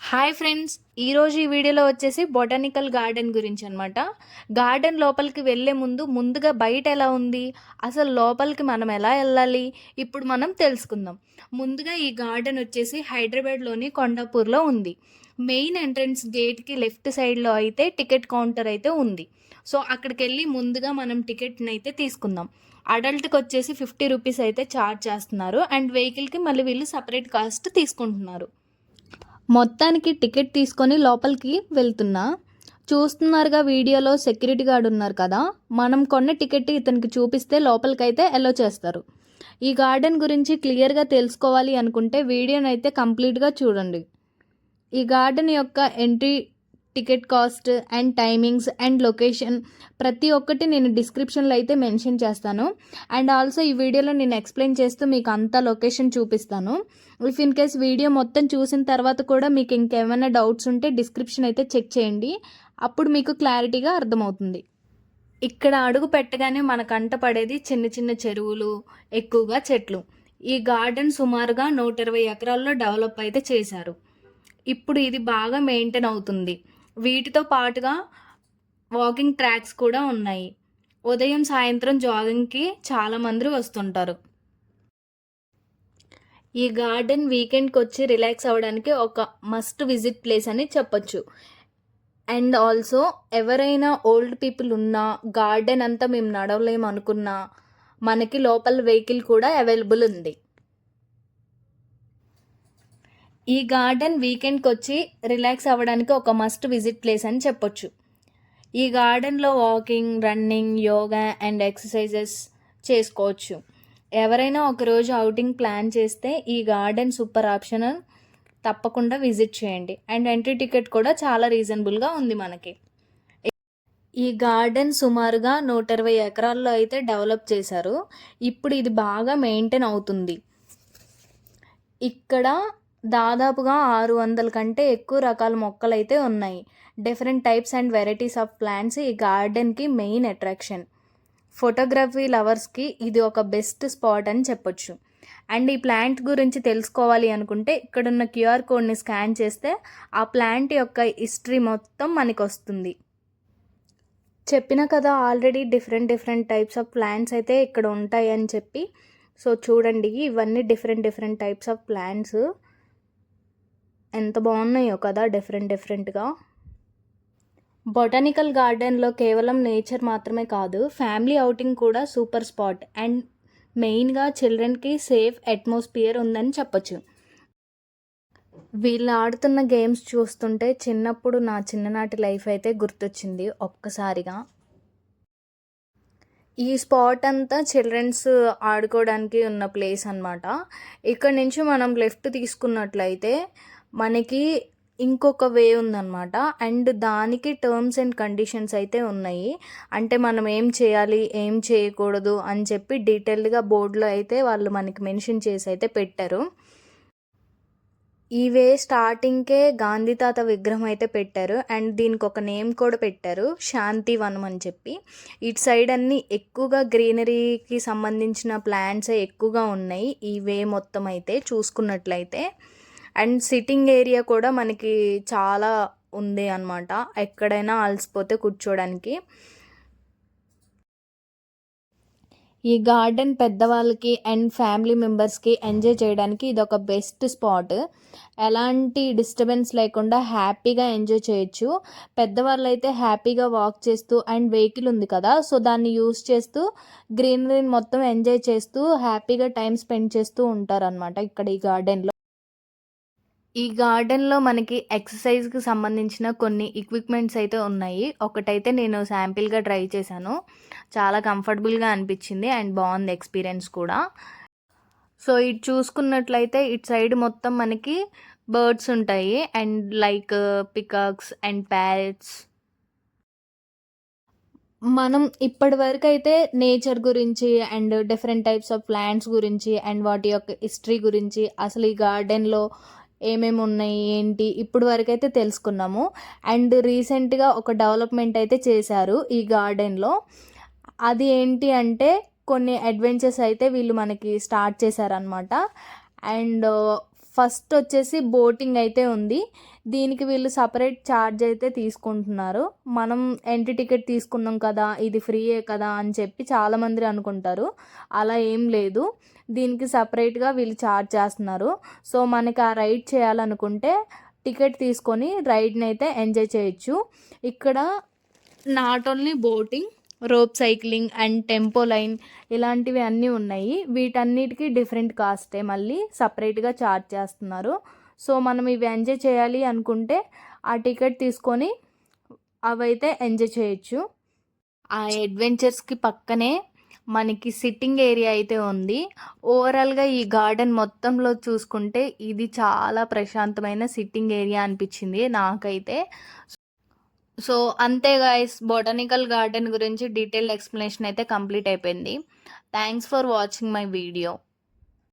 Hi friends, ఈరోజు ఈ వీడియోలో వచ్చేసి బొటానికల్ గార్డెన్ గురించి అనమాట. గార్డెన్ లోపలికి వెళ్ళే ముందుగా బయట ఎలా ఉంది, అసలు లోపలికి మనం ఎలా వెళ్ళాలి, ఇప్పుడు మనం తెలుసుకుందాం. ముందుగా ఈ గార్డెన్ వచ్చేసి హైదరాబాద్లోని కొండాపూర్లో ఉంది. మెయిన్ ఎంట్రన్స్ గేట్కి లెఫ్ట్ సైడ్లో అయితే టికెట్ కౌంటర్ అయితే ఉంది. సో అక్కడికి వెళ్ళి ముందుగా మనం టికెట్ని అయితే తీసుకుందాం. అడల్ట్కి వచ్చేసి 50 రూపీస్ అయితే ఛార్జ్ చేస్తున్నారు, అండ్ వెహికల్కి మళ్ళీ వీళ్ళు సపరేట్ కాస్ట్ తీసుకుంటున్నారు. మొత్తానికి టికెట్ తీసుకొని లోపలికి వెళ్తున్నా. చూస్తున్నారుగా వీడియోలో సెక్యూరిటీ గార్డ్ ఉన్నారు కదా, మనం కొన్న టికెట్ ఇతనికి చూపిస్తే లోపలికైతే ఎలో చేస్తారు. ఈ గార్డెన్ గురించి క్లియర్గా తెలుసుకోవాలి అనుకుంటే వీడియోని అయితే కంప్లీట్గా చూడండి. ఈ గార్డెన్ యొక్క entry, ticket cost and timings and location ప్రతి ఒక్కటి నేను డిస్క్రిప్షన్లో అయితే మెన్షన్ చేస్తాను. అండ్ ఆల్సో ఈ వీడియోలో నేను ఎక్స్ప్లెయిన్ చేస్తూ మీకు అంతా లొకేషన్ చూపిస్తాను. ఇఫ్ ఇన్ కేస్ వీడియో మొత్తం చూసిన తర్వాత కూడా మీకు ఇంకేమైనా డౌట్స్ ఉంటే డిస్క్రిప్షన్ అయితే చెక్ చేయండి, అప్పుడు మీకు క్లారిటీగా అర్థమవుతుంది. ఇక్కడ అడుగు పెట్టగానే మన కంట పడేది చిన్న చిన్న చెరువులు, ఎక్కువగా చెట్లు. ఈ గార్డెన్ సుమారుగా 120 ఎకరాల్లో డెవలప్ అయితే చేశారు. ఇప్పుడు ఇది బాగా మెయింటైన్ అవుతుంది. వీటితో పాటుగా వాకింగ్ ట్రాక్స్ కూడా ఉన్నాయి. ఉదయం సాయంత్రం జాగింగ్కి చాలామంది వస్తుంటారు. ఈ గార్డెన్ వీకెండ్కి వచ్చి రిలాక్స్ అవ్వడానికి ఒక మస్ట్ విజిట్ ప్లేస్ అని చెప్పొచ్చు. అండ్ ఆల్సో ఎవరైనా ఓల్డ్ పీపుల్ ఉన్నా, గార్డెన్ అంతా మేము నడవలేము అనుకున్నా, మనకి లోపల వెహికల్ కూడా అవైలబుల్ ఉంది. ఈ గార్డెన్ వీకెండ్కి వచ్చి రిలాక్స్ అవ్వడానికి ఒక మస్ట్ విజిట్ ప్లేస్ అని చెప్పొచ్చు. ఈ గార్డెన్లో walking, running, yoga and exercises చేసుకోవచ్చు. ఎవరైనా ఒకరోజు అవుటింగ్ ప్లాన్ చేస్తే ఈ గార్డెన్ సూపర్ ఆప్షన్, తప్పకుండా విజిట్ చేయండి. అండ్ ఎంట్రీ టికెట్ కూడా చాలా రీజనబుల్గా ఉంది మనకి. ఈ గార్డెన్ సుమారుగా 120 ఎకరాల్లో అయితే డెవలప్ చేశారు. ఇప్పుడు ఇది బాగా మెయింటైన్ అవుతుంది. ఇక్కడ దాదాపుగా 600 కంటే ఎక్కువ రకాల మొక్కలు అయితే ఉన్నాయి. Different types and varieties of plants ఈ గార్డెన్కి మెయిన్ అట్రాక్షన్. ఫోటోగ్రఫీ లవర్స్కి ఇది ఒక బెస్ట్ స్పాట్ అని చెప్పొచ్చు. అండ్ ఈ ప్లాంట్ గురించి తెలుసుకోవాలి అనుకుంటే ఇక్కడున్న క్యూఆర్ కోడ్ని స్కాన్ చేస్తే ఆ ప్లాంట్ యొక్క హిస్టరీ మొత్తం మనకి వస్తుంది. చెప్పిన కదా already different types of plants అయితే ఇక్కడ ఉంటాయి అని చెప్పి. సో చూడండి, ఇవన్నీ డిఫరెంట్ టైప్స్ ఆఫ్ ప్లాంట్స్ ఎంత బాగున్నాయో కదా, డిఫరెంట్గా. బొటానికల్ గార్డెన్లో కేవలం నేచర్ మాత్రమే కాదు, ఫ్యామిలీ అవుటింగ్ కూడా సూపర్ స్పాట్. అండ్ మెయిన్గా చిల్డ్రన్కి సేఫ్ అట్మాస్ఫియర్ ఉందని చెప్పొచ్చు. వీళ్ళు ఆడుతున్న గేమ్స్ చూస్తుంటే చిన్నప్పుడు నా చిన్ననాటి లైఫ్ అయితే గుర్తొచ్చింది ఒక్కసారిగా. ఈ స్పాట్ అంతా చిల్డ్రన్స్ ఆడుకోవడానికి ఉన్న ప్లేస్ అనమాట. ఇక్కడ నుంచి మనం లెఫ్ట్ తీసుకున్నట్లయితే మనకి ఇంకొక వే ఉందన్నమాట. అండ్ దానికి టర్మ్స్ అండ్ కండిషన్స్ అయితే ఉన్నాయి. అంటే మనం ఏం చేయాలి, ఏం చేయకూడదు అని చెప్పి డీటెయిల్డ్గా బోర్డులో అయితే వాళ్ళు మనకి మెన్షన్ చేసి అయితే పెట్టారు. ఈ వే స్టార్టింగ్కే గాంధీ తాత విగ్రహం అయితే పెట్టారు. అండ్ దీనికి ఒక నేమ్ కూడా పెట్టారు, శాంతివనం అని చెప్పి. ఇటు సైడ్ అన్నీ ఎక్కువగా గ్రీనరీకి సంబంధించిన ప్లాంట్స్ ఎక్కువగా ఉన్నాయి ఈ వే మొత్తం అయితే చూసుకున్నట్లయితే. అండ్ సిట్టింగ్ ఏరియా కూడా మనకి చాలా ఉంది అన్నమాట, ఎక్కడైనా అలసిపోతే కూర్చోడానికి. ఈ గార్డెన్ పెద్దవాళ్ళకి అండ్ ఫ్యామిలీ మెంబర్స్కి ఎంజాయ్ చేయడానికి ఇది ఒక బెస్ట్ స్పాట్. ఎలాంటి డిస్టర్బెన్స్ లేకుండా హ్యాపీగా ఎంజాయ్ చేయొచ్చు. పెద్దవాళ్ళు అయితే హ్యాపీగా వాక్ చేస్తూ, అండ్ వెహికల్ ఉంది కదా, సో దాన్ని యూస్ చేస్తూ గ్రీనరీని మొత్తం ఎంజాయ్ చేస్తూ హ్యాపీగా టైం స్పెండ్ చేస్తూ ఉంటారనమాట ఇక్కడ ఈ గార్డెన్లో. ఈ గార్డెన్లో మనకి ఎక్సర్సైజ్కి సంబంధించిన కొన్ని ఎక్విప్మెంట్స్ అయితే ఉన్నాయి. ఒకటైతే నేను శాంపిల్గా ట్రై చేశాను, చాలా కంఫర్టబుల్గా అనిపించింది అండ్ బాగుంది ఎక్స్పీరియన్స్ కూడా. సో ఇటు చూసుకున్నట్లయితే ఇటు సైడ్ మొత్తం మనకి బర్డ్స్ ఉంటాయి, and like peacocks and parrots. మనం ఇప్పటి వరకు అయితే నేచర్ గురించి and different types of plants గురించి అండ్ వాటి యొక్క హిస్టరీ గురించి, అసలు ఈ గార్డెన్లో ఏమేమి ఉన్నాయి ఏంటి ఇప్పుడు వరకు అయితే తెలుసుకున్నాము. అండ్ రీసెంట్గా ఒక డెవలప్మెంట్ అయితే చేశారు ఈ గార్డెన్లో. అది ఏంటి అంటే కొన్ని అడ్వెంచర్స్ అయితే వీళ్ళు మనకి స్టార్ట్ చేశారనమాట. అండ్ ఫస్ట్ వచ్చేసి బోటింగ్ అయితే ఉంది. దీనికి వీళ్ళు సపరేట్ ఛార్జ్ అయితే తీసుకుంటున్నారు. మనం ఎంట్రీ టికెట్ తీసుకున్నాం కదా, ఇది ఫ్రీయే కదా అని చెప్పి చాలామంది అనుకుంటారు. అలా ఏం లేదు, దీనికి సపరేట్గా వీళ్ళు ఛార్జ్ చేస్తున్నారు. సో మనకి ఆ రైడ్ చేయాలనుకుంటే టికెట్ తీసుకొని రైడ్ని అయితే ఎంజాయ్ చేయొచ్చు. ఇక్కడ not only boating, rope cycling and tempo line ఇలాంటివి అన్నీ ఉన్నాయి. వీటన్నిటికీ డిఫరెంట్ కాస్టే, మళ్ళీ సపరేట్గా ఛార్జ్ చేస్తున్నారు. సో మనం ఇవి ఎంజాయ్ చేయాలి అనుకుంటే ఆ టికెట్ తీసుకొని అవైతే ఎంజాయ్ చేయొచ్చు. ఆ అడ్వెంచర్స్కి పక్కనే మనకి సిట్టింగ్ ఏరియా అయితే ఉంది. ఓవరాల్గా ఈ గార్డెన్ మొత్తంలో చూసుకుంటే ఇది చాలా ప్రశాంతమైన సిట్టింగ్ ఏరియా అనిపించింది నాకైతే. సో అంతే గాయ్స్, బొటానికల్ గార్డెన్ గురించి డీటెయిల్డ్ ఎక్స్ప్లెనేషన్ అయితే కంప్లీట్ అయిపోయింది. Thanks for watching my video.